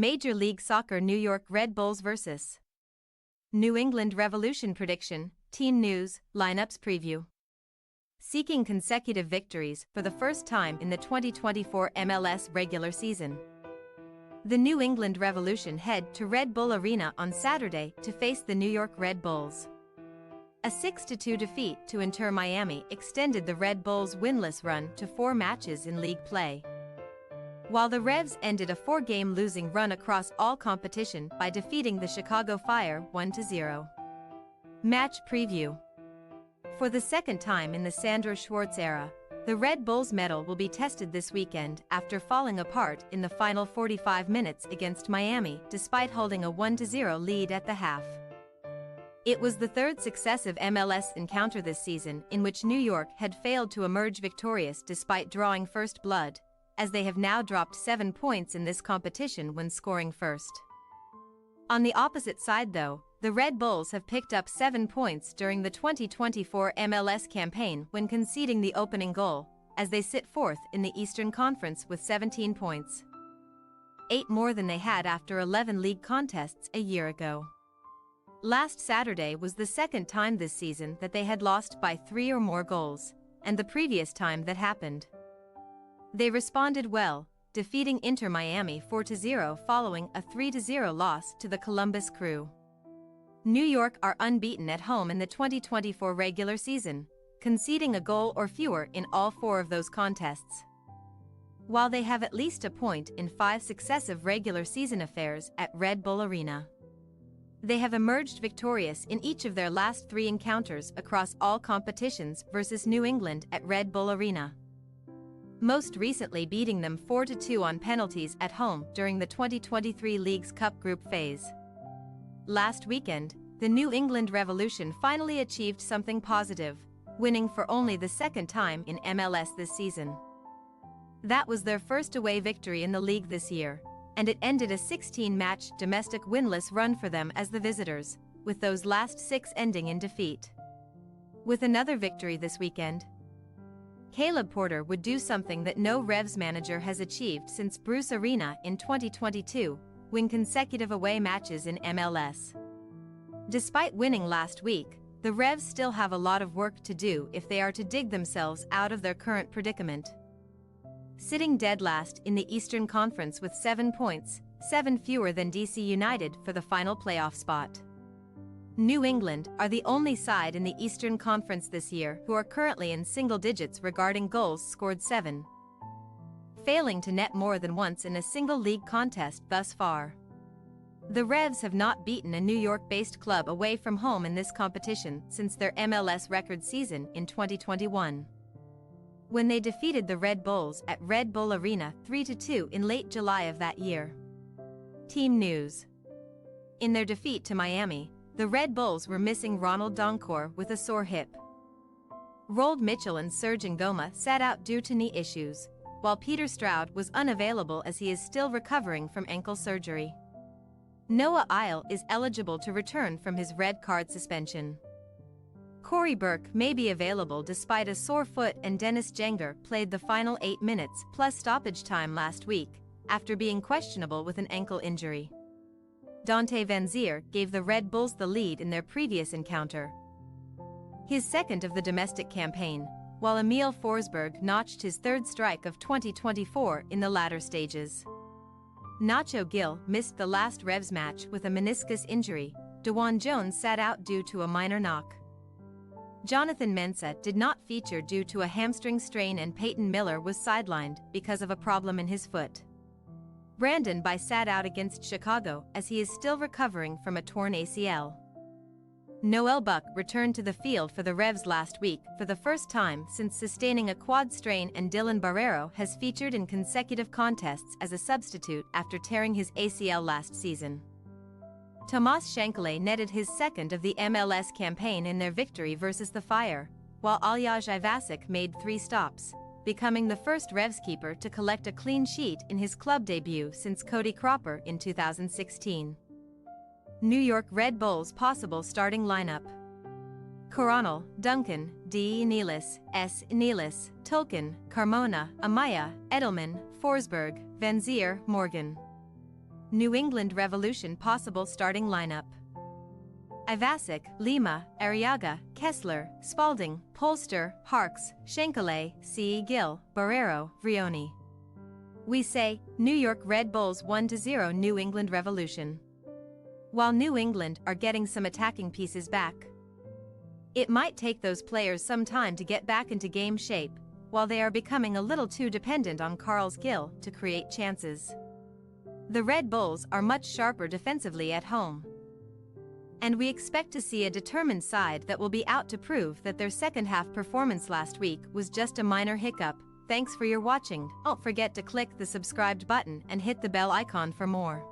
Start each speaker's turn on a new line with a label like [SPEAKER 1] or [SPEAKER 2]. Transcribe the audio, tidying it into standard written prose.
[SPEAKER 1] Major League Soccer New York Red Bulls vs. New England Revolution prediction, team news, lineups preview. Seeking consecutive victories for the first time in the 2024 MLS regular season. The New England Revolution head to Red Bull Arena on Saturday to face the New York Red Bulls. A 6-2 defeat to Inter Miami extended the Red Bulls' winless run to 4 matches in league play, while the Revs ended a 4-game losing run across all competition by defeating the Chicago Fire 1-0. Match preview. For the second time in the Sandro Schwartz era, the Red Bulls' mettle will be tested this weekend after falling apart in the final 45 minutes against Miami despite holding a 1-0 lead at the half. It was the third successive MLS encounter this season in which New York had failed to emerge victorious despite drawing first blood, as they have now dropped 7 points in this competition when scoring first. On the opposite side though, the Red Bulls have picked up 7 points during the 2024 MLS campaign when conceding the opening goal, as they sit fourth in the Eastern Conference with 17 points. 8 more than they had after 11 league contests a year ago. Last Saturday was the second time this season that they had lost by 3 or more goals, and the previous time that happened. They responded well, defeating Inter Miami 4-0 following a 3-0 loss to the Columbus Crew. New York are unbeaten at home in the 2024 regular season, conceding a goal or fewer in all 4 of those contests, while they have at least a point in 5 successive regular season affairs at Red Bull Arena. They have emerged victorious in each of their last 3 encounters across all competitions versus New England at Red Bull Arena, most recently beating them 4-2 on penalties at home during the 2023 Leagues Cup group phase. Last weekend, the New England Revolution finally achieved something positive, winning for only the second time in MLS this season. That was their first away victory in the league this year, and it ended a 16-match domestic winless run for them as the visitors, with those last 6 ending in defeat. With another victory this weekend, Caleb Porter would do something that no Revs manager has achieved since Bruce Arena in 2022, win consecutive away matches in MLS. Despite winning last week, the Revs still have a lot of work to do if they are to dig themselves out of their current predicament. Sitting dead last in the Eastern Conference with 7 points, 7 fewer than DC United for the final playoff spot. New England are the only side in the Eastern Conference this year who are currently in single digits regarding goals scored 7, failing to net more than once in a single league contest thus far. The Revs have not beaten a New York-based club away from home in this competition since their MLS record season in 2021, when they defeated the Red Bulls at Red Bull Arena 3-2 in late July of that year. Team news. In their defeat to Miami, the Red Bulls were missing Ronald Doncourt with a sore hip. Roald Mitchell and Serge Ngoma sat out due to knee issues, while Peter Stroud was unavailable as he is still recovering from ankle surgery. Noah Isle is eligible to return from his red card suspension. Corey Burke may be available despite a sore foot, and Dennis Jenger played the final 8 minutes plus stoppage time last week, after being questionable with an ankle injury. Dante Van Zier gave the Red Bulls the lead in their previous encounter, his second of the domestic campaign, while Emil Forsberg notched his 3rd strike of 2024 in the latter stages. Nacho Gil missed the last Revs match with a meniscus injury. DeJuan Jones sat out due to a minor knock. Jonathan Mensah did not feature due to a hamstring strain, and Peyton Miller was sidelined because of a problem in his foot. Brandon By sat out against Chicago as he is still recovering from a torn ACL. Noel Buck returned to the field for the Revs last week for the first time since sustaining a quad strain, and Dylan Barrero has featured in consecutive contests as a substitute after tearing his ACL last season. Tomas Shankele netted his second of the MLS campaign in their victory versus the Fire, while Aljaz Ivasic made 3 stops, becoming the first Revs keeper to collect a clean sheet in his club debut since Cody Cropper in 2016. New York Red Bulls possible starting lineup: Coronel, Duncan, D. Nealis, S. Nealis, Tolkien, Carmona, Amaya, Edelman, Forsberg, Van Zier, Morgan. New England Revolution possible starting lineup. Ivasic, Lima, Arriaga, Kessler, Spalding, Polster, Harkes, Schenkele, C. Gill, Barrero, Vrioni. We say, New York Red Bulls 1-0 New England Revolution. While New England are getting some attacking pieces back, it might take those players some time to get back into game shape, while they are becoming a little too dependent on Carl's Gill to create chances. The Red Bulls are much sharper defensively at home, and we expect to see a determined side that will be out to prove that their second-half performance last week was just a minor hiccup. Thanks for your watching. Don't forget to click the subscribed button and hit the bell icon for more.